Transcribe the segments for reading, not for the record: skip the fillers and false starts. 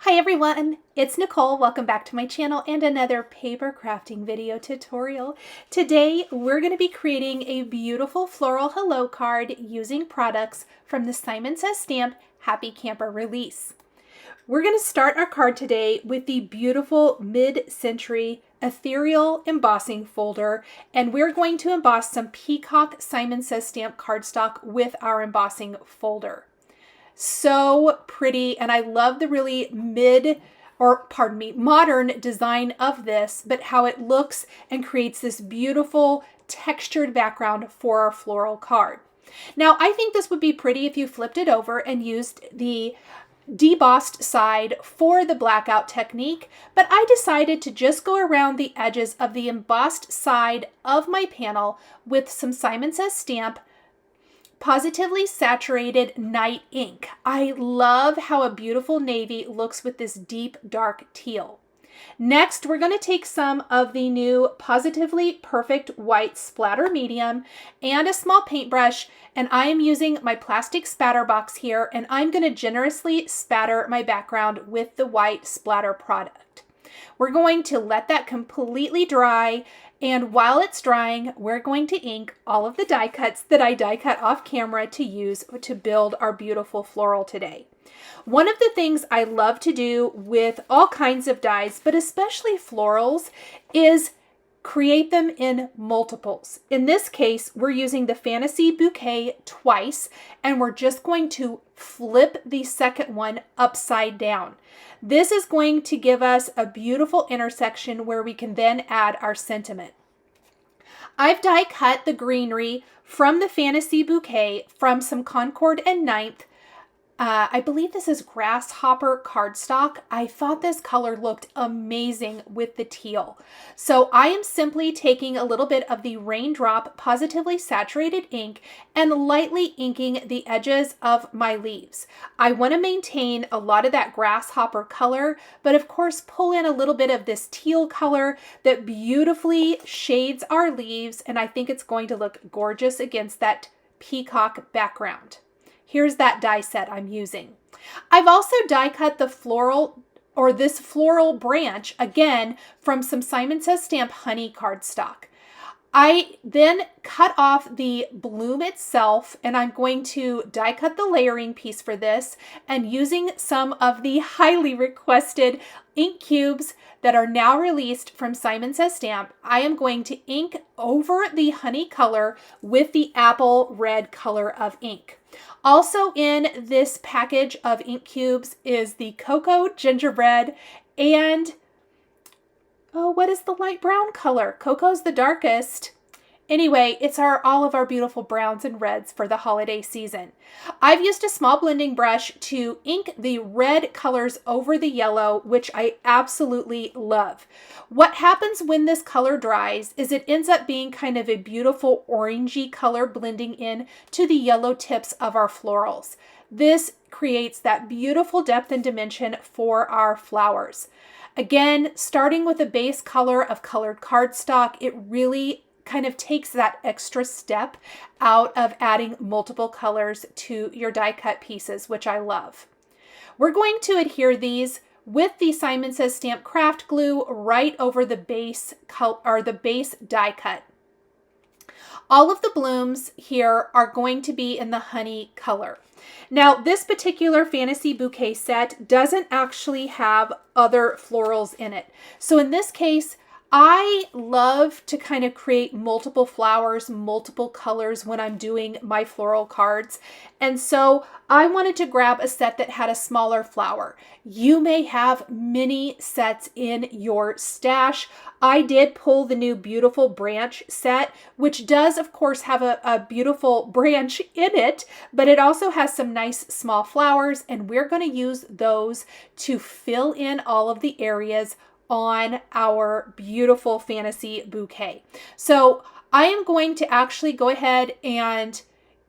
Hi everyone, it's Nicole. Welcome back to my channel and another paper crafting video tutorial. Today we're going to be creating a beautiful floral hello card using products from the Simon Says Stamp Happy Camper release. We're going to start our card today with the beautiful mid-century Ethereal embossing folder, and we're going to emboss some peacock Simon Says Stamp cardstock with our embossing folder. So pretty, and I love the really modern design of this, but how it looks and creates this beautiful textured background for our floral card. Now, I think this would be pretty if you flipped it over and used the debossed side for the blackout technique, but I decided to just go around the edges of the embossed side of my panel with some Simon Says Stamp Positively Saturated Night Ink. I love how a beautiful navy looks with this deep dark teal. Next, we're going to take some of the new Positively Perfect White Splatter Medium and a small paintbrush, and I am using my plastic spatter box here, and I'm going to generously spatter my background with the white splatter product. We're going to let that completely dry, and while it's drying, we're going to ink all of the die cuts that I die cut off camera to use to build our beautiful floral today. One of the things I love to do with all kinds of dies, but especially florals, is create them in multiples. In this case, we're using the Fantasy Bouquet twice, and we're just going to flip the second one upside down. This is going to give us a beautiful intersection where we can then add our sentiment. I've die cut the greenery from the Fantasy Bouquet from some Concord and Ninth. I believe this is grasshopper cardstock. I thought this color looked amazing with the teal. So I am simply taking a little bit of the Raindrop Positively Saturated ink and lightly inking the edges of my leaves. I want to maintain a lot of that grasshopper color, but of course pull in a little bit of this teal color that beautifully shades our leaves, and I think it's going to look gorgeous against that peacock background. Here's that die set I'm using. I've also die cut the this floral branch, again, from some Simon Says Stamp Honey cardstock. I then cut off the bloom itself, and I'm going to die cut the layering piece for this, and using some of the highly requested ink cubes that are now released from Simon Says Stamp, I am going to ink over the honey color with the apple red color of ink. Also in this package of ink cubes is the cocoa gingerbread and, oh, what is the light brown color? Cocoa's the darkest. Anyway, it's all of our beautiful browns and reds for the holiday season. I've used a small blending brush to ink the red colors over the yellow, which I absolutely love. What happens when this color dries is it ends up being kind of a beautiful orangey color blending in to the yellow tips of our florals. This creates that beautiful depth and dimension for our flowers. Again, starting with a base color of colored cardstock, it really kind of takes that extra step out of adding multiple colors to your die cut pieces, which I love. We're going to adhere these with the Simon Says Stamp craft glue right over the base die cut. All of the blooms here are going to be in the honey color. Now, this particular Fantasy Bouquet set doesn't actually have other florals in it. So in this case, I love to kind of create multiple flowers, multiple colors when I'm doing my floral cards. And so I wanted to grab a set that had a smaller flower. You may have many sets in your stash. I did pull the new Beautiful Branch set, which does, of course, have a beautiful branch in it, but it also has some nice small flowers, and we're going to use those to fill in all of the areas on our beautiful Fantasy Bouquet. So I am going to actually go ahead and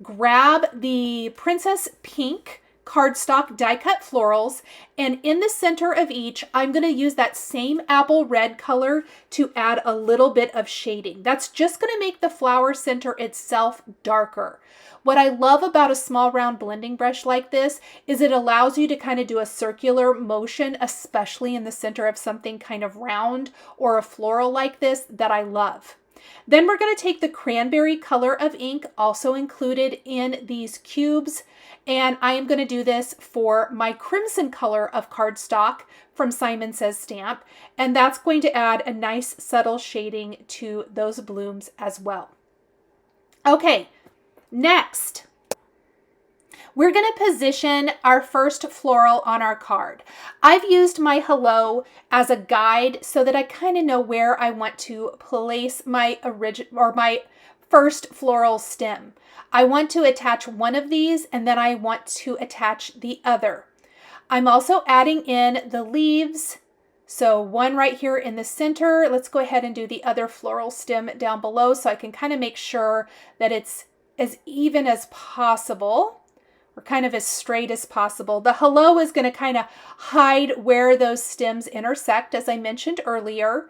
grab the Princess Pink cardstock die cut florals, and in the center of each, I'm going to use that same apple red color to add a little bit of shading. That's just going to make the flower center itself darker. What I love about a small round blending brush like this is it allows you to kind of do a circular motion, especially in the center of something kind of round or a floral like this that I love. Then we're going to take the cranberry color of ink, also included in these cubes, and I am going to do this for my crimson color of cardstock from Simon Says Stamp, and that's going to add a nice subtle shading to those blooms as well. Okay, next, we're going to position our first floral on our card. I've used my hello as a guide so that I kind of know where I want to place my first floral stem. I want to attach one of these and then I want to attach the other. I'm also adding in the leaves. So one right here in the center. Let's go ahead and do the other floral stem down below so I can kind of make sure that it's as even as possible, or kind of as straight as possible. The hello is going to kind of hide where those stems intersect, as I mentioned earlier.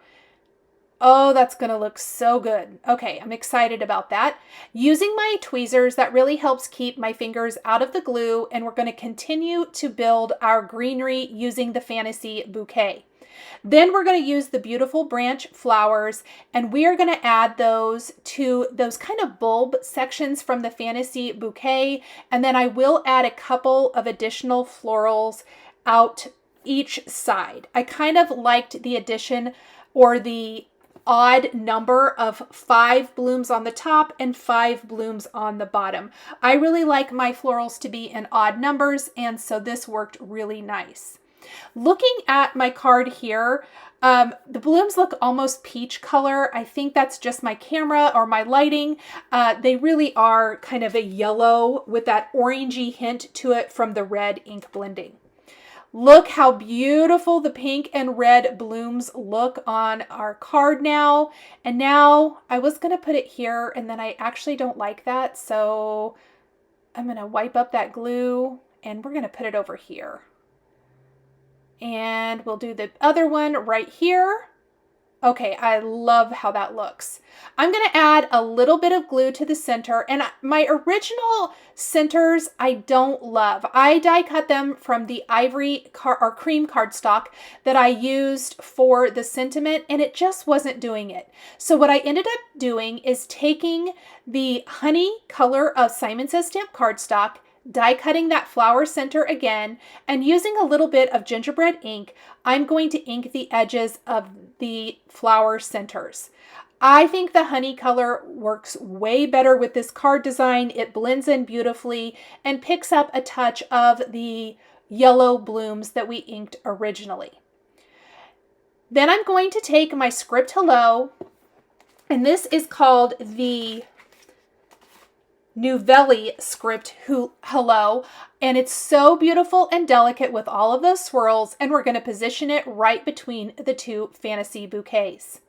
Oh, that's going to look so good. Okay, I'm excited about that. Using my tweezers, that really helps keep my fingers out of the glue, and we're going to continue to build our greenery using the Fantasy Bouquet. Then we're going to use the beautiful branch flowers, and we are going to add those to those kind of bulb sections from the Fantasy Bouquet, and then I will add a couple of additional florals out each side. I kind of liked the addition or the odd number of 5 blooms on the top and 5 blooms on the bottom. I really like my florals to be in odd numbers, and so this worked really nice. Looking at my card here, the blooms look almost peach color. I think that's just my camera or my lighting. They really are kind of a yellow with that orangey hint to it from the red ink blending. Look how beautiful the pink and red blooms look on our card now. And now I was going to put it here and then I actually don't like that. So I'm going to wipe up that glue and we're going to put it over here. And we'll do the other one right here. Okay, I love how that looks. I'm going to add a little bit of glue to the center, and my original centers I don't love. I die cut them from the ivory or cream cardstock that I used for the sentiment, and it just wasn't doing it. So what I ended up doing is taking the honey color of Simon Says Stamp cardstock, die cutting that flower center again, and using a little bit of gingerbread ink, I'm going to ink the edges of the flower centers. I think the honey color works way better with this card design. It blends in beautifully and picks up a touch of the yellow blooms that we inked originally. Then I'm going to take my script hello, and this is called the Nuvelli script hello, and it's so beautiful and delicate with all of those swirls, and we're going to position it right between the two Fantasy Bouquets.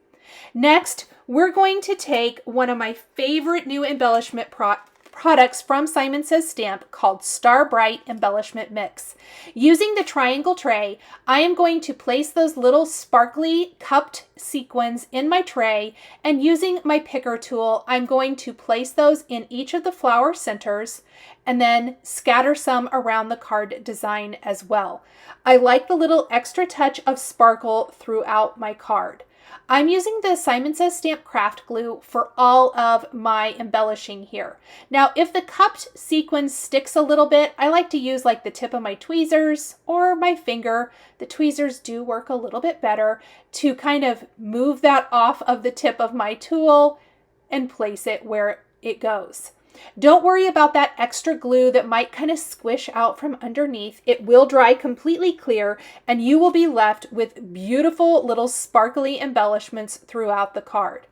Next, we're going to take one of my favorite new embellishment products from Simon Says Stamp called Star Bright Embellishment Mix. Using the triangle tray, I am going to place those little sparkly cupped sequins in my tray, and using my picker tool, I'm going to place those in each of the flower centers and then scatter some around the card design as well. I like the little extra touch of sparkle throughout my card. I'm using the Simon Says Stamp craft glue for all of my embellishing here. Now, if the cupped sequin sticks a little bit, I like to use like the tip of my tweezers or my finger. The tweezers do work a little bit better to kind of move that off of the tip of my tool and place it where it goes. Don't worry about that extra glue that might kind of squish out from underneath. It will dry completely clear, and you will be left with beautiful little sparkly embellishments throughout the card.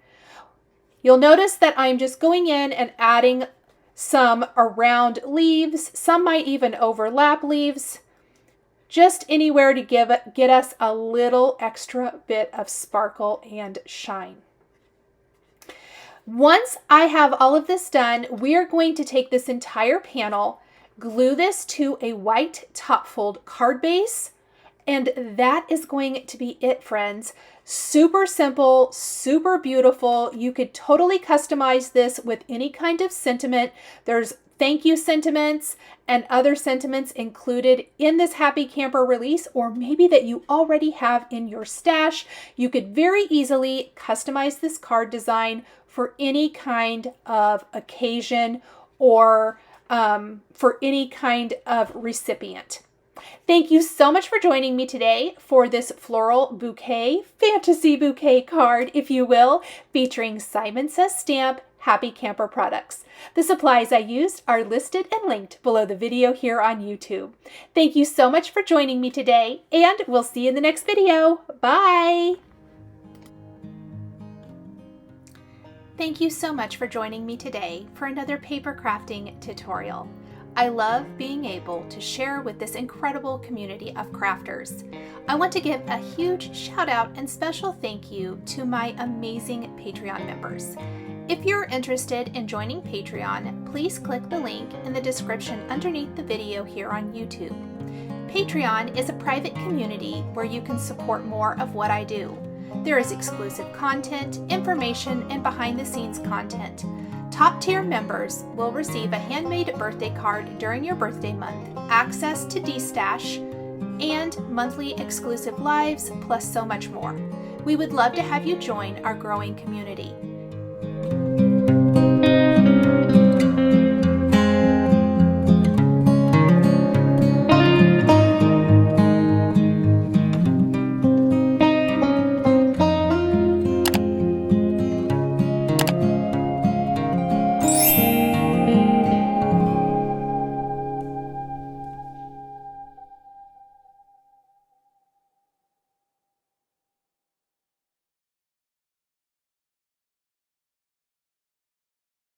You'll notice that I'm just going in and adding some around leaves. Some might even overlap leaves. Just anywhere to get us a little extra bit of sparkle and shine. Once I have all of this done, we are going to take this entire panel glue this to a white top fold card base, and that is going to be it, friends. Super simple, super beautiful. You could totally customize this with any kind of sentiment. There's thank you sentiments and other sentiments included in this Happy Camper release, or maybe that you already have in your stash. You could very easily customize this card design for any kind of occasion or for any kind of recipient. Thank you so much for joining me today for this floral bouquet, fantasy bouquet card, if you will, featuring Simon Says Stamp Happy Camper products. The supplies I used are listed and linked below the video here on YouTube. Thank you so much for joining me today, and we'll see you in the next video. Bye! Thank you so much for joining me today for another paper crafting tutorial. I love being able to share with this incredible community of crafters. I want to give a huge shout out and special thank you to my amazing Patreon members. If you're interested in joining Patreon, please click the link in the description underneath the video here on YouTube. Patreon is a private community where you can support more of what I do. There is exclusive content, information, and behind-the-scenes content. Top-tier members will receive a handmade birthday card during your birthday month, access to D-Stash, and monthly exclusive lives, plus so much more. We would love to have you join our growing community.